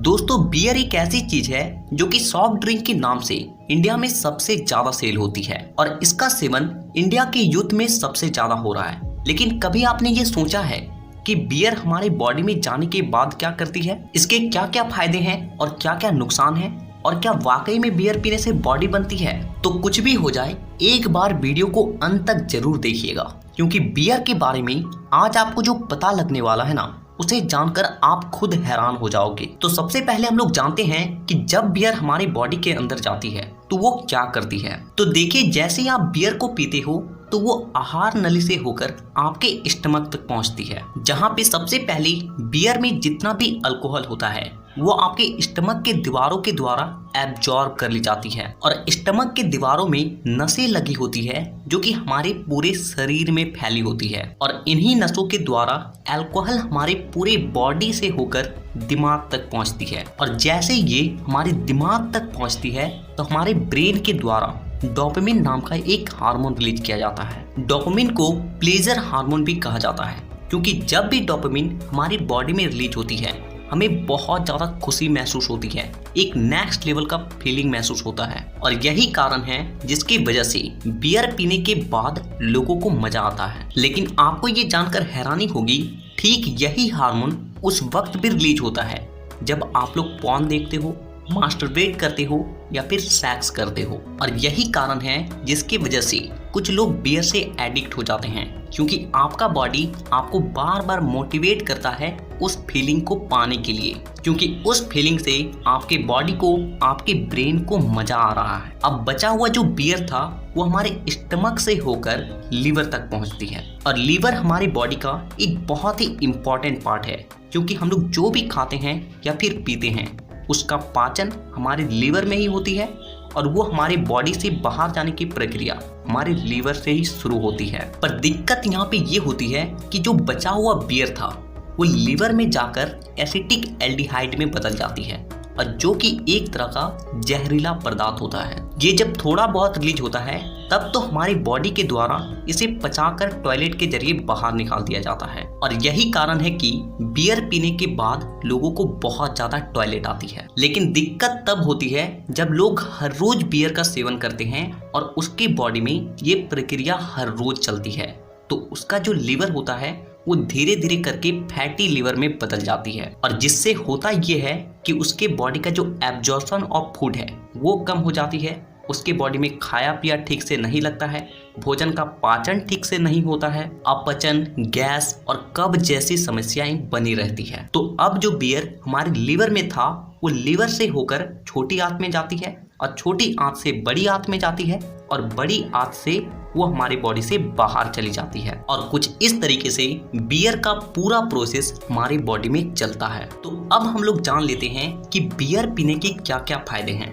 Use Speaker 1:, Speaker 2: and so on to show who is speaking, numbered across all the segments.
Speaker 1: दोस्तों, बियर एक ऐसी चीज है जो कि सॉफ्ट ड्रिंक के नाम से इंडिया में सबसे ज्यादा सेल होती है और इसका सेवन इंडिया के यूथ में सबसे ज्यादा हो रहा है। लेकिन कभी आपने ये सोचा है कि बियर हमारे बॉडी में जाने के बाद क्या करती है, इसके क्या क्या फायदे हैं और क्या क्या नुकसान है, और क्या वाकई में बियर पीने से बॉडी बनती है? तो कुछ भी हो जाए, एक बार वीडियो को अंत तक जरूर देखिएगा, क्योंकि बियर के बारे में आज आपको जो पता लगने वाला है ना, उसे जानकर आप खुद हैरान हो जाओगे। तो सबसे पहले हम लोग जानते हैं कि जब बियर हमारी बॉडी के अंदर जाती है तो वो क्या करती है। तो देखिए, जैसे आप बियर को पीते हो तो वो आहार नली से होकर आपके स्टमक तक पहुंचती है, जहां पे सबसे पहले बियर में जितना भी अल्कोहल होता है वो आपके स्टमक के दीवारों के द्वारा एब्जॉर्ब कर ली जाती है। और स्टमक के दीवारों में नसें लगी होती है जो कि हमारे पूरे शरीर में फैली होती है, और इन्हीं नसों के द्वारा अल्कोहल हमारे पूरे बॉडी से होकर दिमाग तक पहुंचती है। और जैसे ये हमारे दिमाग तक पहुंचती है तो हमारे ब्रेन के द्वारा डोपामिन नाम का एक हार्मोन रिलीज किया जाता है। डोपामिन को प्लेजर हार्मोन भी कहा जाता है, क्योंकि जब भी डोपामिन हमारी बॉडी में रिलीज होती है हमें बहुत ज़्यादा खुशी महसूस होती है, एक नेक्स्ट लेवल का फीलिंग महसूस होता है। और यही कारण है जिसकी वजह से बियर पीने के बाद लोगों को मजा आता है। लेकिन आपको ये जानकर हैरानी होगी, ठीक यही हार्मोन उस वक्त भी रिलीज होता है जब आप लोग पॉर्न देखते हो, मास्टरबेट करते हो या फिर सेक्स करते हो। और यही कारण है जिसकी वजह से कुछ लोग बियर से एडिक्ट हो जाते हैं, क्योंकि आपका बॉडी आपको बार बार मोटिवेट करता है उस फीलिंग को पाने के लिए, क्योंकि उस फीलिंग से आपके बॉडी को, आपके ब्रेन को मजा आ रहा है। अब बचा हुआ जो बियर था वो हमारे स्टमक से होकर लीवर तक पहुंचती है, और लीवर हमारी बॉडी का एक बहुत ही इम्पोर्टेंट पार्ट है, क्योंकि हम लोग जो भी खाते हैं या फिर पीते हैं उसका पाचन हमारे लीवर में ही होती है, और वो हमारे बॉडी से बाहर जाने की प्रक्रिया हमारे लीवर से ही शुरू होती है। पर दिक्कत यहाँ पे ये होती है कि जो बचा हुआ बियर था वो लीवर में जाकर एसिटिक एल्डिहाइड में बदल जाती है, और जो कि एक तरह का जहरीला पदार्थ होता है। ये जब थोड़ा बहुत रिलीज होता है तब तो हमारी बॉडी के द्वारा इसे पचाकर टॉयलेट के जरिए बाहर निकाल दिया जाता है। और यही कारण है कि बियर पीने के बाद लोगों को बहुत ज्यादा टॉयलेट आती है। लेकिन दिक्कत तब होती है जब लोग हर रोज बियर का सेवन करते हैं और उसकी बॉडी में ये प्रक्रिया हर रोज चलती है, तो उसका जो लीवर होता है वो धीरे धीरे करके फैटी लिवर में बदल जाती है। और जिससे होता ये है कि उसके बॉडी का जो एब्जॉर्प्शन ऑफ फूड है वो कम हो जाती है, उसके बॉडी में खाया पिया ठीक से नहीं लगता है, भोजन का पाचन ठीक से नहीं होता है, अपचन, गैस और कब्ज जैसी समस्याएं बनी रहती है। तो अब जो बियर हमारे लीवर में था वो लीवर से होकर छोटी आंत में जाती है, और छोटी आंत से बड़ी आंत में जाती है, और बड़ी आंत से वो हमारी बॉडी से बाहर चली जाती है। और कुछ इस तरीके से बियर का पूरा प्रोसेस हमारी बॉडी में चलता है। तो अब हम लोग जान लेते हैं कि बियर पीने के क्या क्या फायदे हैं।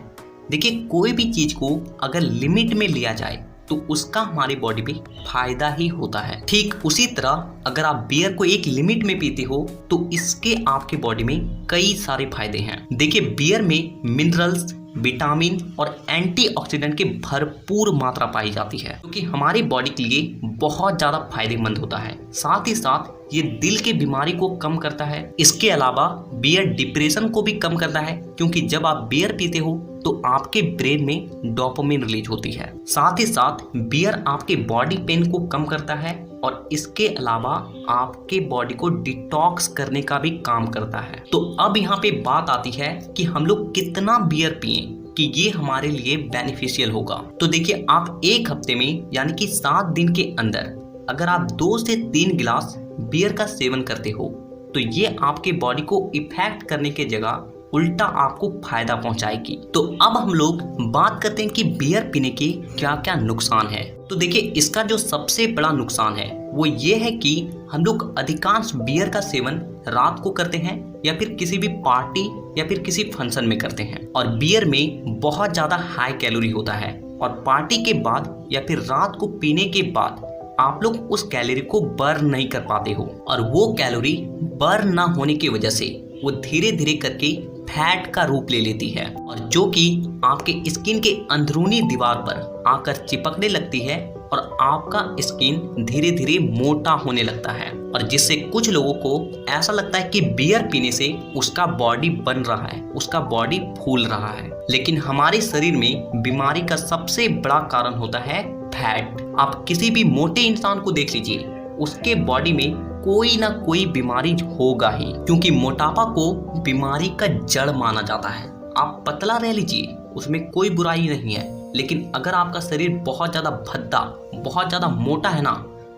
Speaker 1: देखिए, कोई भी चीज को अगर लिमिट में लिया जाए तो उसका हमारी बॉडी में फायदा ही होता है। ठीक उसी तरह अगर आप बियर को एक लिमिट में पीते हो तो इसके आपके बॉडी में कई सारे फायदे हैं। देखिए, बियर में मिनरल्स, विटामिन और एंटीऑक्सीडेंट की भरपूर मात्रा पाई जाती है, क्योंकि हमारी बॉडी के लिए बहुत ज्यादा फायदेमंद होता है। साथ ही साथ ये दिल की बीमारी को कम करता है। इसके अलावा बियर डिप्रेशन को भी कम करता है, क्योंकि जब आप बियर पीते हो तो आपके ब्रेन में डोपामिन रिलीज होती है। साथ ही साथ बियर आपके बॉडी पेन को कम करता है, और इसके अलावा आपके बॉडी को डिटॉक्स करने का भी काम करता है। तो अब यहाँ पे बात आती है कि हम लोग कितना बियर पिएं कि ये हमारे लिए बेनिफिशियल होगा। तो देखिए, आप एक हफ्ते में यानी कि 7 दिन के अंदर अगर आप 2 से 3 गिलास बियर का सेवन करते हो तो ये आपके बॉडी को इफेक्ट करने के जगह उल्टा आपको फायदा पहुंचाएगी। तो अब हम लोग बात करते हैं कि बियर पीने के क्या क्या नुकसान है। तो देखिए, इसका जो सबसे बड़ा नुकसान है वो ये है कि हम लोग अधिकांश बियर का सेवन रात को करते हैं, या फिर किसी भी पार्टी या फिर किसी फंक्शन में करते हैं। और बियर में बहुत ज्यादा हाई कैलोरी होता है, और पार्टी के बाद या फिर रात को पीने के बाद आप लोग उस कैलोरी को बर्न नहीं कर पाते हो, और वो कैलोरी बर्न ना होने की वजह से वो धीरे धीरे करके फैट का रूप ले लेती है, और जो कि आपके स्किन के अंदरूनी दीवार पर आकर चिपकने लगती है, और आपका स्किन धीरे धीरे मोटा होने लगता है, और जिससे कुछ लोगों को ऐसा लगता है कि बियर पीने से उसका बॉडी बन रहा है, उसका बॉडी फूल रहा है। लेकिन हमारे शरीर में बीमारी का सबसे बड़ा कारण होता है फैट। आप किसी भी मोटे इंसान को देख लीजिए, उसके बॉडी में कोई ना कोई बीमारी होगा ही, क्योंकि मोटापा को बीमारी का जड़ माना जाता है। आप पतला रह लीजिए, उसमें कोई बुराई नहीं है, लेकिन अगर आपका शरीर बहुत ज़्यादा भद्दा, बहुत ज़्यादा मोटा है ना,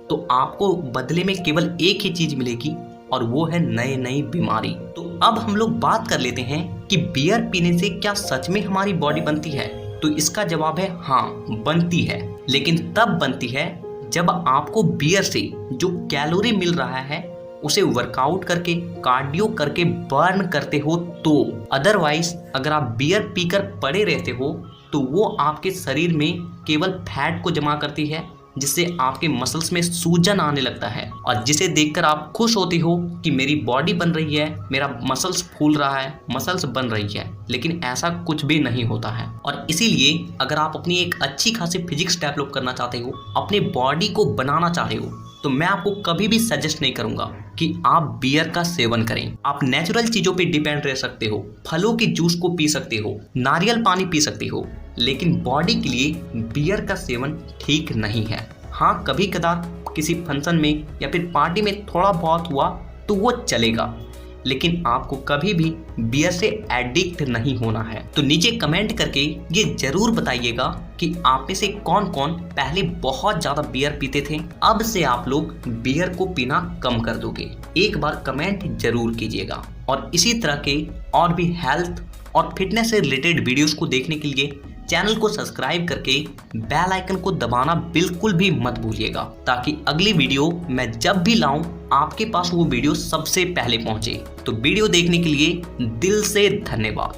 Speaker 1: तो आपको बदले में केवल एक ही चीज़ मिलेगी, और वो है नई नई बीमारी। तो अब हम लोग बात कर लेते हैं कि बियर पीने से क्या सच में हमारी बॉडी बनती है। तो इसका जवाब है हाँ, बनती है, लेकिन तब बनती है जब आपको बियर से जो कैलोरी मिल रहा है उसे वर्कआउट करके, कार्डियो करके बर्न करते हो तो। अदरवाइज अगर आप बियर पीकर पड़े रहते हो तो वो आपके शरीर में केवल फैट को जमा करती है, जिससे आपके मसल्स में सूजन आने लगता है, और जिसे देखकर आप खुश होते हो कि मेरी बॉडी बन रही है, मेरा मसल्स फूल रहा है, मसल्स बन रही है। लेकिन ऐसा कुछ भी नहीं होता है। और इसीलिए अगर आप अपनी एक अच्छी खासी फिजिक्स डेवलप करना चाहते हो, अपने बॉडी को बनाना चाह रहे हो, तो मैं आपको कभी भी सजेस्ट नहीं करूंगा कि आप बियर का सेवन करें। आप नेचुरल चीजों पे डिपेंड रह सकते हो, फलों के जूस को पी सकते हो, नारियल पानी पी सकते हो, लेकिन बॉडी के लिए बियर का सेवन ठीक नहीं है। हाँ, कभी कदार किसी फंक्शन में या फिर पार्टी में थोड़ा बहुत हुआ तो वो चलेगा, लेकिन आपको कभी भी बियर से एडिक्ट नहीं होना है। तो नीचे कमेंट करके ये जरूर बताइएगा कि आप में से कौन कौन पहले बहुत ज्यादा बियर पीते थे, अब से आप लोग बियर को पीना कम कर दोगे। एक बार कमेंट जरूर कीजिएगा। और इसी तरह के और भी हेल्थ और फिटनेस से रिलेटेड वीडियोस को देखने के लिए चैनल को सब्सक्राइब करके बेल आइकन को दबाना बिल्कुल भी मत भूलिएगा, ताकि अगली वीडियो मैं जब भी लाऊं आपके पास वो वीडियो सबसे पहले पहुंचे। तो वीडियो देखने के लिए दिल से धन्यवाद।